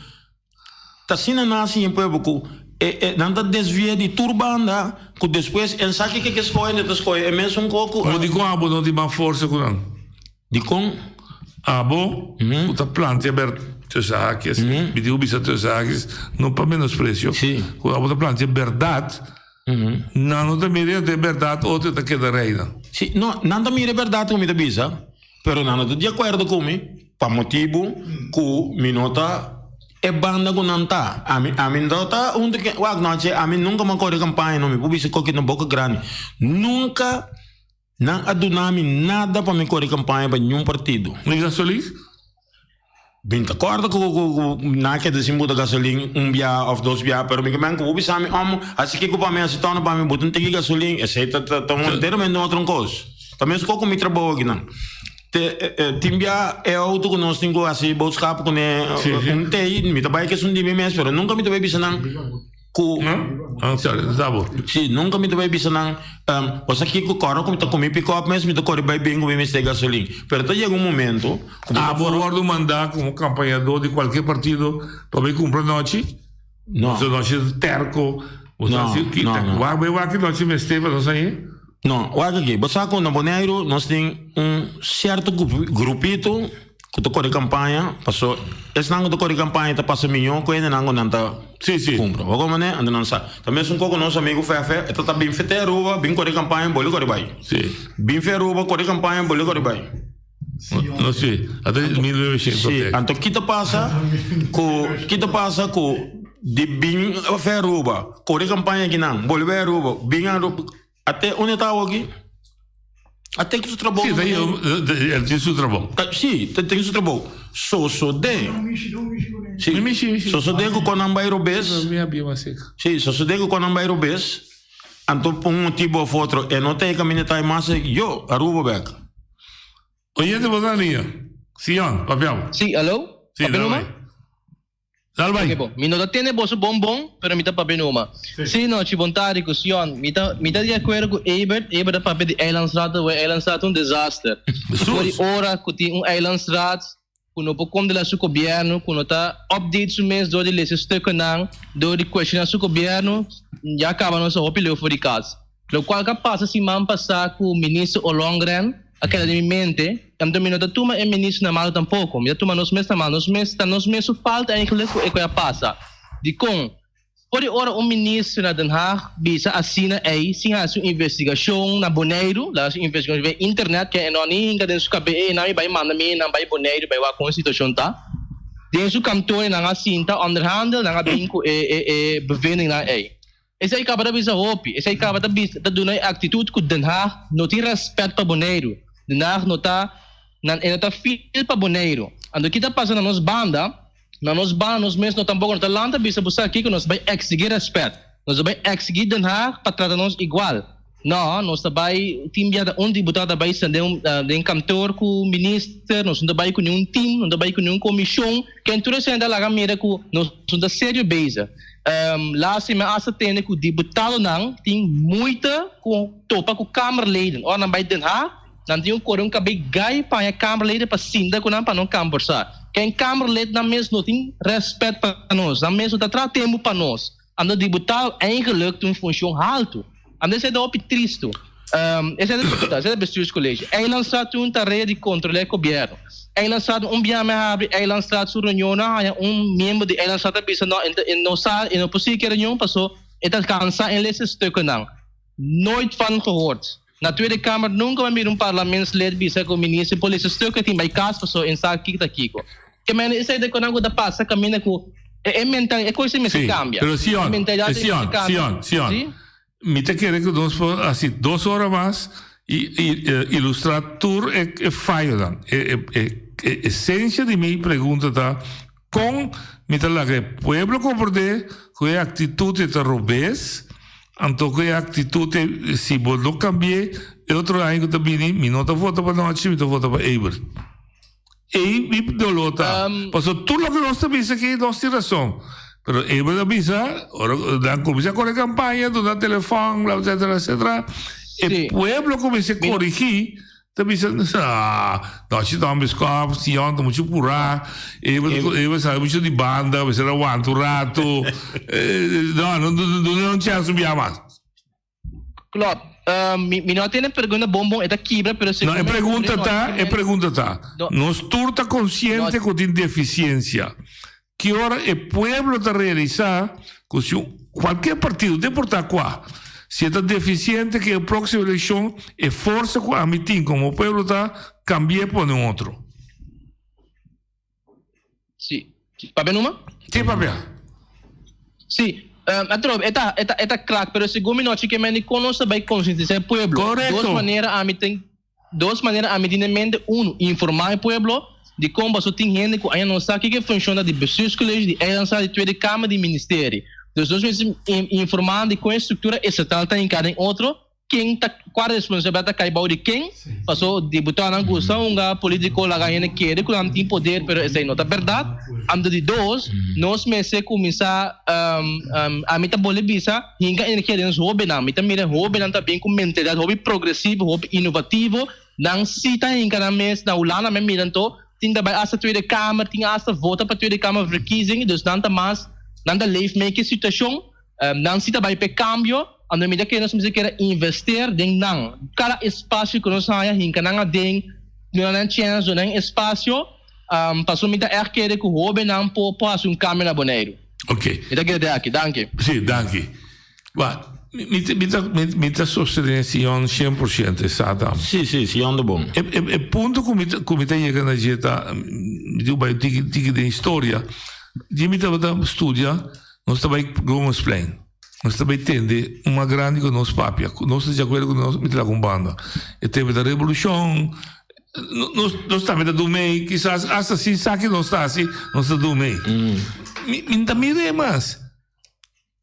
tá assim na assim em povo que não tá desvia de turbanda, que depois em saque que escolhe, não escolhe, é mesmo um coco. Como de abo não tem mais força com não, de com abo, o tá planta aberto. Teus me digo bisa teus não para menosprecio. Quando a planta é verdade, não também é verdade, outra tá queda reina. Sim, não também é verdade como da bisa, pero não estou de acordo comigo, para motivo que minota é banda com não tá. A mim dota que a mim nunca me acordo campanha, não me publica coque na boca grande, nunca não adunami nada para me correr campanha para nenhum partido. Liga solis? Bem de acordo com na que de simbo da gasolina bia ou dois bia, pero me que vou pensar me assim que para mim se torna para mim botar tem gasolina, esse tá inteiramente outro coisa. Também se com me trabalho aqui não. Timbia é outro que nós temos assim buscar com tem me trabalho que são de mim mesmo, pero nunca me trabalho pensar não. Sim, nunca me trabalho pensar não. Você aqui com o carro como tá comigo pick up mesmo, me tá correndo bem com me de gasolina. Pero tá chega momento, bordo mandar como campanhador de qualquer partido para vir comprar noite. Não. Se noite terco, não. Vai que noite me esteve, não sei. Não, olha aqui, você com o Boneiro, nós temos certo grupito que está correndo campanha, passou, esse não está correndo campanha, está passando milhão, que ainda não está compra. Agora, né, ainda não sabe. Também são com o nosso amigo Fefe, está bem feito a roupa, bem correndo campanha, bolho corre vai. Sim. Bem feito a roupa, corre campanha, bolho corre vai. Não sei, até 1900. Sim, então o que te passa com de bem feito a roupa, corre campanha aqui não, bolho vai a roupa, bem a roupa. Até onde está aqui? Até que o trabalho. Sim, ele tem o trabalho. Sim, tem o trabalho. Só de. Sim, só de que quando vai robes. Sim, só de que quando vai robes. Então, por um motivo ou outro, eu não tenho caminho de mais, eu arrubo back. Oye, te botar linha. Sion, papel. Sí, aló. Sí, ¿Papinuma? Salva aí. Mi no tiene boso bombom, pero mi ta papinuma. Sí, no, chibontari ko Sion. Mi ta di acuerdo com Ebert da papel de Eilandsraad, o Eilandsraad un desastre. Por hora que tem Eilandsraad, quando o como de seu governo, quando está update o mês do de stukken não, do de questionar seu governo, já acaba nossa opinião fora de casa. O qual que passa se man passar com o ministro Ollongren, aquela de mente, então me não toma é ministro na mal tampouco, me toma nos meses na mal, nos meses falta eigenlijk o que passa. De com por hora o ministro na Den Haag bisa assina aí sim a sua investigação na Bonaire, lá sua investigação via internet que é não ninguém tem sua KBE não vai mandar me não vai Bonaire vai a constituição tá. Tem sua cantor na assinta underhandel na binco bevending na aí. Esse aí acaba da bisa hopi, esse aí acaba da bisa da dona atitude que Den Haag não tem respeito para Bonaire. Den Haag não tá fiel para Bonaire. Ando kita passa na nos banda na nos mesmos não tampouco não talanta bisa buscar aqui que nós vai exigir respeito nós vai exigir Den Haag para tratar nós igual não nós vai timbiada deputado vai ser de cantor com o ministro nós não vai com nenhum time não vai com nenhuma comissão que interessante lá a mira com nós não sério base lá se me asa tem que o deputado não tem muita com topa com Kamerleden ou não vai Den Haag não tem um cabelo gai para a Kamerleden para sinda com não para não conversar quem Kamerlid na mesa não tem respeito para nós, na mesa está tratando para nós. Ando deputado eigenlijk tem função alto. Ando esse é da triste. Esse é da deputado, esse é da bestuurs colégio. É lançado uma tarefa de controle do governo. É lançado biame abre, é lançado sua reunião, membro de é lançado a bisa não possível que a reunião passou, está cansado em esse stuk não. Nooit van gehoord. Na Tweede Kamer nunca vai vir parlementslid bisa com o ministro de polícia stuk tem by caso passou em sa kiko. Que men isso aí de quando da passa caminha com mental é coisa me se cambia. Pero Sion, me te quer que nós assim 2 horas mais e ilustrar tour é falho dan. Essência de minha pergunta tá com me te lá que pueblo compreender com a atitude de robês então que a atitude se não cambiar e outro ano que também me não tá vota para não me tá vota para Eber e me dolota passou tudo o que nós também aqui nós tem razão pero Eber da bisa ora começa com a campanha do telefone etc e pueblo começa a corrigir também nós estamos com se ontem muito pura Eber sabe muito de banda vai ser aguanto rato não tinha subir mais claro mi não tem pergunta bom é da quebra pero não é pergunta tá nós turta consciente que tem deficiência que hora o pueblo está realizar que se qualquer partido de portar qua se está deficiente que a próxima eleição é força com a mitin como o pueblo está cambiar por um outro sim papel numa sim papel sim Eta claro, pero segundo nós que me conosco bem conscientizar o pueblo. Correto. Duas maneiras a mim tem mente informar o pueblo de como você tem gente que ainda não sabe que funciona de bestuurscollege, de eilandzaal, de Tweede Kamer, de ministério. Dus nós vamos informar de como a estrutura estatal está em cada outro. Quem está qual a responsabilidade cai de quem? Passou deputado na gestão, político lá ganhando querer que não tem poder, pero essa não é verdade. Ando de dois, nós meses começar a mita bolivisa, hinga em que eles hobby não, mita mira hobby não também com mentalidade hobby progressivo, hobby inovativo, não cita em cada mês na ulana me miram to, tem daarbij as a Tweede Kamer, tem as a vota para Tweede Kamer verkiezing, dus não tá mais, não tá leefmaking situação, não cita bij pe cambio. A medida que nós queremos investir em não cada espaço que nós temos em cada den não chance nem espaço passou me dar que o hobby não pode um câmera boneiro. Ok. Então que aqui, danke. Sim, danke. Me tá sustentando 100% exato. Sim, ando bom. E ponto como tá chegando a jeta, eu vai ter de história. De me tá estudia, nós também como explain. Nós também entende uma grande que nós papia, nós estamos de acordo com nós me com banda. E teve a revolução, nós também da do meio, quizás hasta assim sabe que nós está assim, nós está do meio. Me também é mais.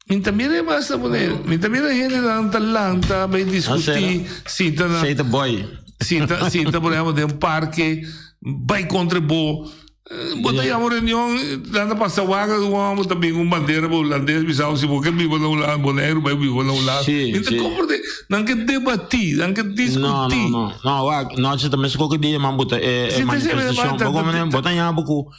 Me também é mais da mulher. Me também a gente da Atalanta vai discutir, sinta boy. Sinta por exemplo de um parque, vai contra bo Bota aí uma reunião, nada passa vaga, vamos também com bandeira holandesa, bisau se você vive lá, boneiro, vai viver lá. Então como não quer debater, não quer discutir. Não, nós também se qualquer dia, mas bota manifestação, bota aí pouco.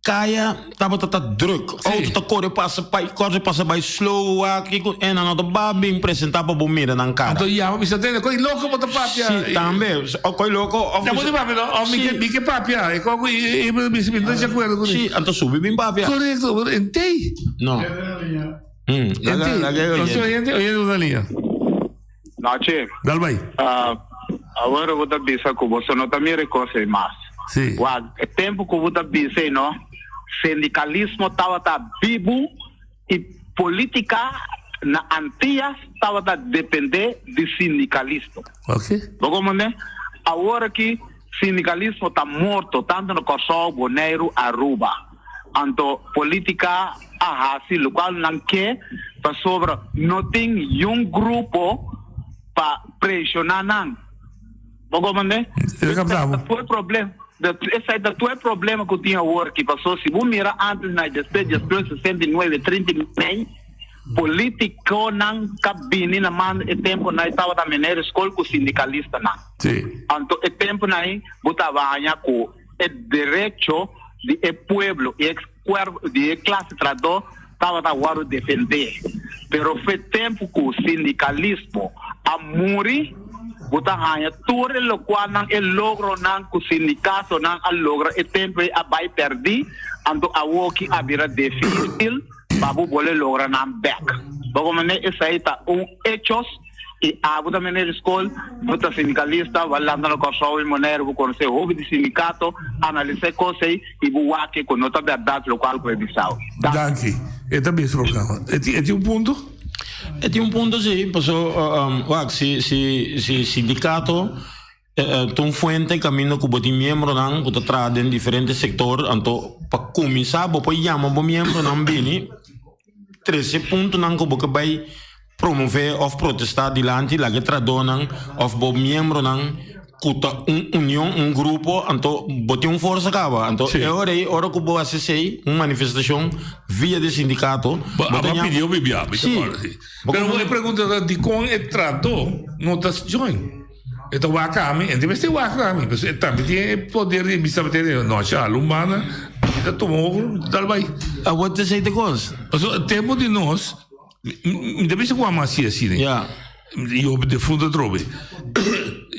Kaya, tá druk. Auto tá corre passa by slow, aqui é na nota babi apresentar para bombeira na cara. Então ia, bisa tem, coi louco bota papia. Sim, também. Coi louco. Não pode papia, não. Me que papia, e como e me se pinta de acordo com isso. Sim, então subi bem papia. Correto, entei. Não. Não sei, oye na linha. Noche. Dal vai. Agora eu vou dar bisa com você, não tá me reconhecendo mais. Sim. É tempo que eu vou dar bisa, não? Sindicalismo estava vivo e política na Antillas estava depender de sindicalismo. Ok. Agora que sindicalismo está morto, tanto no Corsol, Bonaire, Aruba. Então, política assim, o qual não quer, para sobre, não tem grupo para pressionar, não. Esse foi o problema. Esse é o problema que eu tinha agora, que passou, se você mirar antes, na despesa de 69, 39, político não cabine na mão, e tempo não estava da maneira escola com sindicalista, não. Sim. Então, e tempo não estava com o direito de pueblo e de classe trabalhadora estava da hora de defender. Pero foi tempo que o sindicalismo a morrer, butahanha tudo lo qual não é logro não com sindicato não a logra e tempo a vai perder ando a woki a vira difícil babu bole logra não back como né essa aí tá hechos e a buta maneira escola buta sindicalista valando no corso e maneira bu conhecer o de sindicato analisar coisas e bu wake com nota verdade local com edição. Danke. É também esse programa. É um ponto? É um ponto, sim. Se sindicato tem fuente caminho que botem membro não, que está em diferentes setores, então para começar, depois chama o membro não bem, 13 pontos não que você vai promover ou protestar diante lá que tradonam ou membro não kuta união grupo então botem força acaba então é hora que vou assistir uma manifestação via de sindicato pediu bibia pero eu pergunto de com é trato não tá join então vai caminho então vai ser vai caminho mas também tem poder de bisa ter nossa alumana então tomou tal vai a what say the cause então tempo de nós deve ser com a macia assim yeah eu de fundo trobe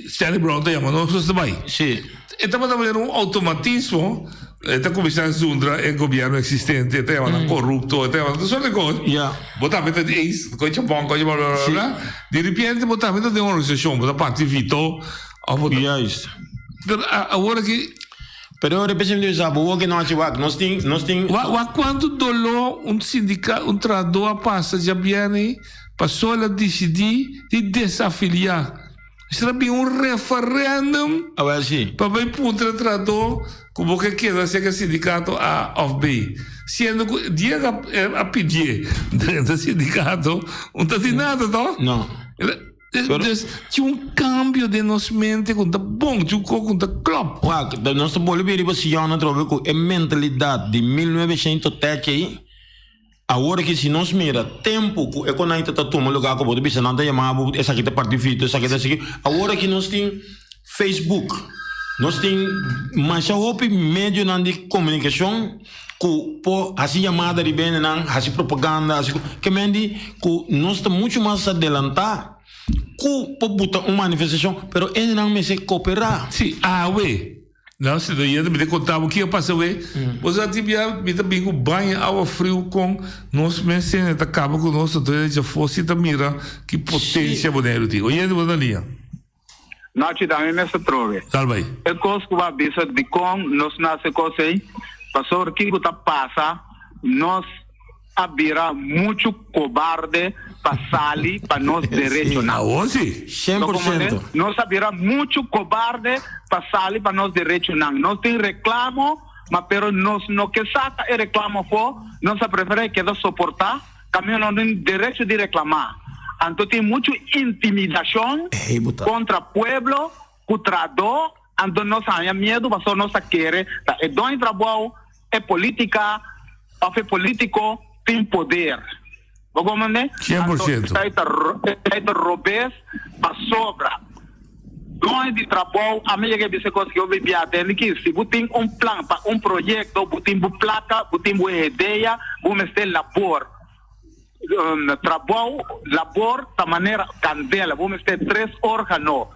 Stanley Brown te llama nosotros também sim então vai haver automatismo está começando a zundra o governo existente está chamando corrupto está chamando tudo sorte de coisas botar meta de ex coisa bom coisa blá blá blá de repente botar meta de uma organização botar parte Vito isso agora que pero representante sabe o que nós tem quando dolor sindicato tradutor passa já viene passou a decidir de desafiliar. Será bem referendum para ver para o tradutor como que quer ser que o sindicato A ou B. Sendo que dia a pedir do sindicato, não está de nada, não? Tinha câmbio de nossa mente com tá bom, tinha com tá club. Nós estamos ver se já não trabalha com a mentalidade de 1930 agora que se nós mira tempo que quando a gente está tomando lugar como você não está chamando essa aqui está partido essa aqui está seguindo agora que nós tem Facebook nós tem mais outro meio de comunicação que por assim chamada de bem não assim propaganda assim que mende que nós está muito mais adelantar que por botar uma manifestação pero ele não me se cooperar sim ué não, se daí me contava o que eu passei, você ativia me também com banho, água frio com nós mesmos, acaba com nós, então já fosse da mira que potência boneiro digo. E aí vou na linha. Não te dá mesmo essa trove. Salve. É coisa que vai bisa de com nós nasce coisa aí, passou o que tá passa, nós abrirá muito cobarde para sair para nós direito não. Hoje 100%. Nós abrirá muito cobarde para sair para nós direito não. Nós tem reclamo, mas pero nós não que saca e reclamo for, nós prefere que suportar, caminho não tem direito de reclamar. Então tem muito intimidação contra o pueblo, contra ando nós há medo, mas nós queremos, é dono trabalho, é política, é político, tem poder. Vamos né? 100%. Está robês, a sobra. Dono de trabalho, a minha que você conseguiu ver até que se você tem plan para projeto, você tem placa, você tem ideia, você tem labor. Trabalho, labor, da maneira candela, vamos ter 3 órgãos.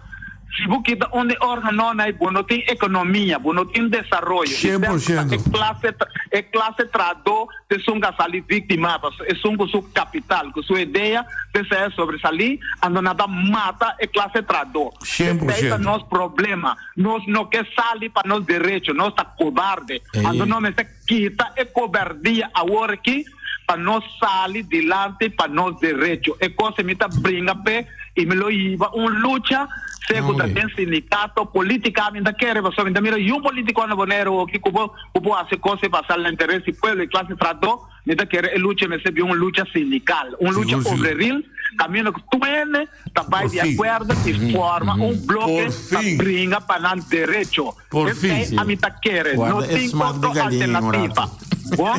Se você quer onde órgão não tem economia, não tem desenvolvimento. 100%. É classe trador de sunga salir vítima, é sunga sua capital, que sua ideia de ser sobresalir, ando nada mata é classe trador. 100%. Esse é o nosso problema. Nós não quer salir para nós direitos, nós está cobarde. Ando não me quita é cobardia agora aqui para nós sair dilante para nós direitos. É coisa me tá brinca pé e me lo iba luta segundo tem sindicato politicamente quer você me mira um político no bonero que cubo hace coisa para o interesse do povo e classe trador me tá quer luta me se luta sindical luta obreril caminho que tuene vai de acordo e forma bloco para brinca para o direito Porfim a mim tá quer não tem outra alternativa.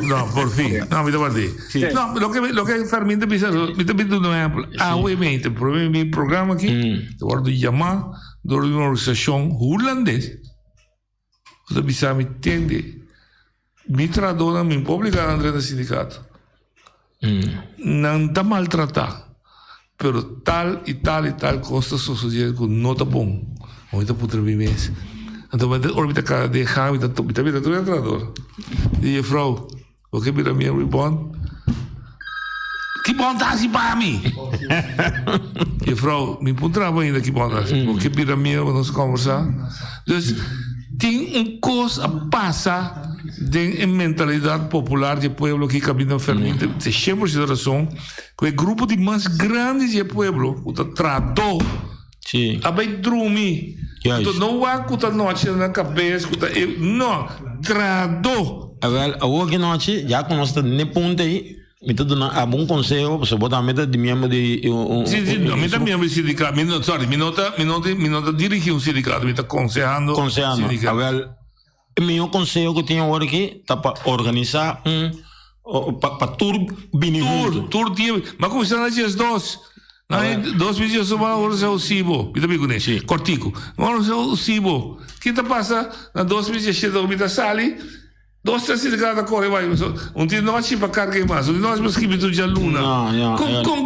No, por fin. No, mira, guardi. Sí. No, lo que Fermín te pisa, mi te pido un ejemplo. Obviamente, por mi programa aquí, te guardo llamar de una organización holandesa. Você precisa me entender. Me tradona, me publicar dentro do sindicato. Não está maltratar. Pero tal e tal coisa social que não está bom. Muito por viver. Então, orbita cada de ham, tu entrador. E vrouw, o que vira minha rebound? Que bom tá assim para mim? E vrouw, me encontrava ainda que bom tá assim. O que vira minha, vamos conversar. Então, tem coisa a passar de mentalidade popular do povo que caminha fermenta. Tem 100% de razão. Que o grupo de mais grandes do povo, o trador, a bem dormir. Então não há que noite na cabeça, não, trador. Agora que noite, já conosco nem ponto aí, me tá dando um bom conselho, você botar a meta de membro de Sim, não, me tá membro de sindicato, me nota dirigir sindicato, me tá aconselhando. Agora, o meu conselho que eu tenho agora aqui, tá para organizar para tour binigudo. Tour dia, mas como estão as duas? Dois vídeos sobre o Sibo, me também conhece, cortico. O Sibo, que te passa na 2 vídeos de dormir sali, 2 3 de cada corre vai, dia não achi para carregar mais, nós vamos escrever tudo de aluna.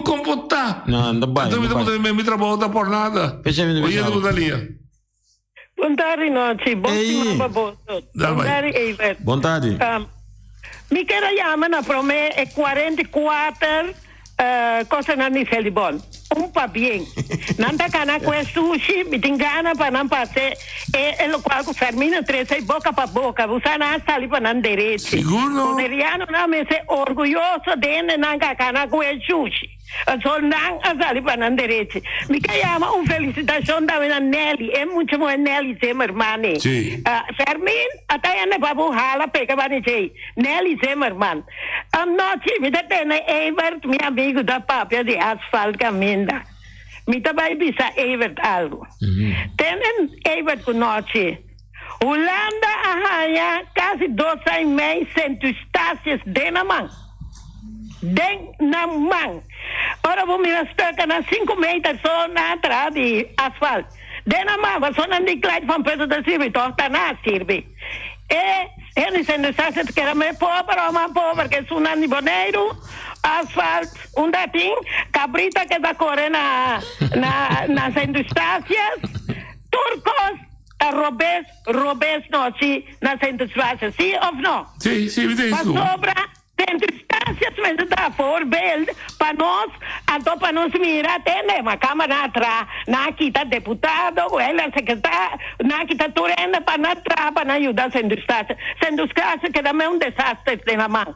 Como botar? Não, não vai. Então me trabalho da por nada. Oi, do Dalia. Boa tarde, noite. Bom dia, Boa tarde, Evert. Boa tarde. Me quero chamar na promessa é 44 cosa não me fez bom. Pa bem. Nanta cana com sushi, me tem gana para não passar. É o qual que Fermina trece boca para boca. Você não está ali para não direito. Seguro? O Neriano não me se orgulhoso de não cana com sushi. Só não está ali para não direito. Me quer chamar felicitação da minha Nelly. É muito bom Nelly Zimmermann. Sim. Fermin, até ainda para burrala pega para dizer Nelly Zimmermann. Noite, me tem Evert, meu amigo da papia de asfalto caminho. Me também bisa Evert algo. Tem Evert com noite. Holanda arranha quase 2 anos e meio centustácias de na mão. Ora vou me respeitar na 5 metros só na atrás de asfalto. De na mão, só na declare van peso da sirve, torta na sirve. Ele centustácias que era meio pobre, que são de boneiro. Asfalto, datim, cabrita que da corre nas indústrias, turcos, robês noite nas indústrias, sim ou não? Sim, evidente. Sobra, indústrias, mas dá forbeld para nós, então para nós mirar, tem uma câmara atrás, na quita deputado, ela secretária, na quita turenda para não atrás, para ajudar as indústrias, que também um desastre na mão.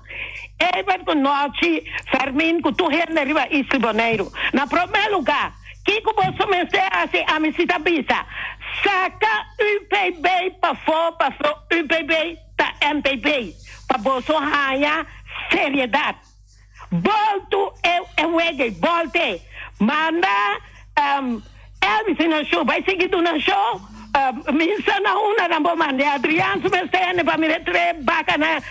Evert com noite, Fermin, que tu rende arriba Isla Boneiro. Na primeiro lugar, que você me assim, a minha cita bisa, saca UPB para fora, UPB da MPB, para você ganhar seriedade. Volte, manda Elvis na show, vai seguir na show. Minsa na una na bomande Adriano Sumestene para me tre bacana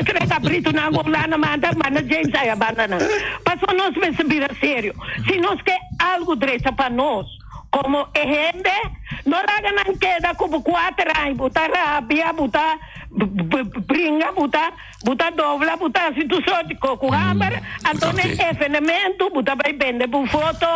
tre cabrito na golana manda James aí a banana. Passou nós me subir sério. Se nós quer algo direito para nós, como gente, não laga não queda como 4 anos, botar rabia, botar bringa, botar dobla, botar situação de coco hammer, então é evenemento, botar vai vender por foto.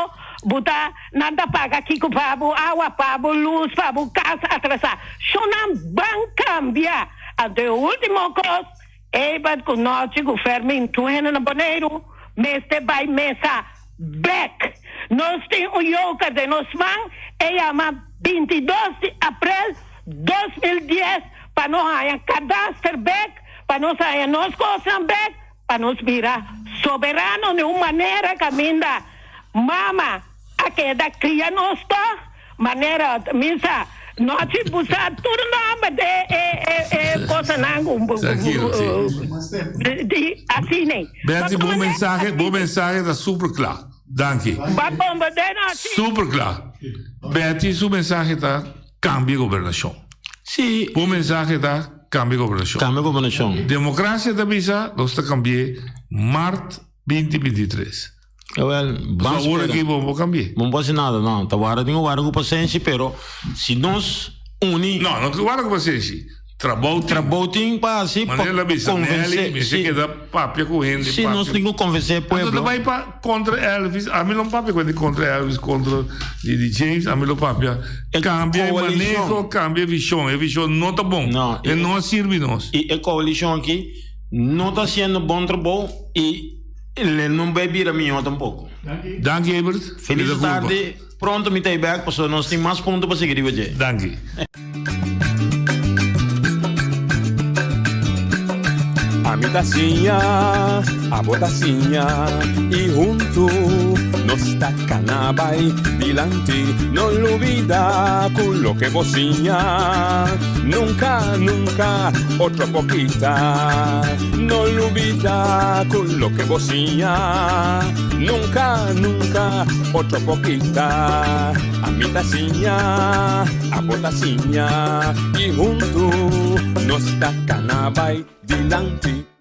Buta nada paga aqui com pabo, água pabo, luz pabo, casa atrasar. Só não vão cambiar. Até o último coisa, eibat com nós, com Fermin, tuendo na boneiro, meste vai mesa back. Nós temos o yoga de nós man, e ama 22 de abril 2010, para nós haver cadastro back, para nós haver nós coisas back, para nós virar soberano de uma maneira caminha. Mama, a queda cria nossa maneira, misa, nós buscar tudo nome de coisa não, assim nem. Bertie, bom mensagem está super claro. Danke. Super claro. Bertie, sua mensagem está cambia governação. Sim. Bom mensagem está cambia governação. Cambia governação. Democracia da bisa, nós está cambiar março 2023. Vamos agora aqui vamos cambiar. Não pode ser nada, não. Tá agora tem o paciência, pero se nós unir. Não guarda com paciência. Trabalho para assim convencer. Se queda papel correndo. Se nós temos que convencer o povo. Então vai para contra Elvis. A mim não papel contra Elvis, contra de James. A mim não papel. Cambia manejo, cambia visão. A visão não está bom. Não. E não serve nós. E a coalição aqui não está sendo bom trabalho e ele não vai vir a mim tampouco. Dank je, Ebert. Feliz tarde. Pronto, me tem back, pessoal. Nós temos mais pontos para seguir hoje. Dank je. A mi tacinha, a botacinha, e junto nos tacanabay, dilante, no olvida con lo que vocinha. Nunca, nunca, otro poquita, no olvida con lo que vocinha. Nunca, nunca, otro poquita, a mi tacinha, a botacinha, y junto nos tacanabay, dilante.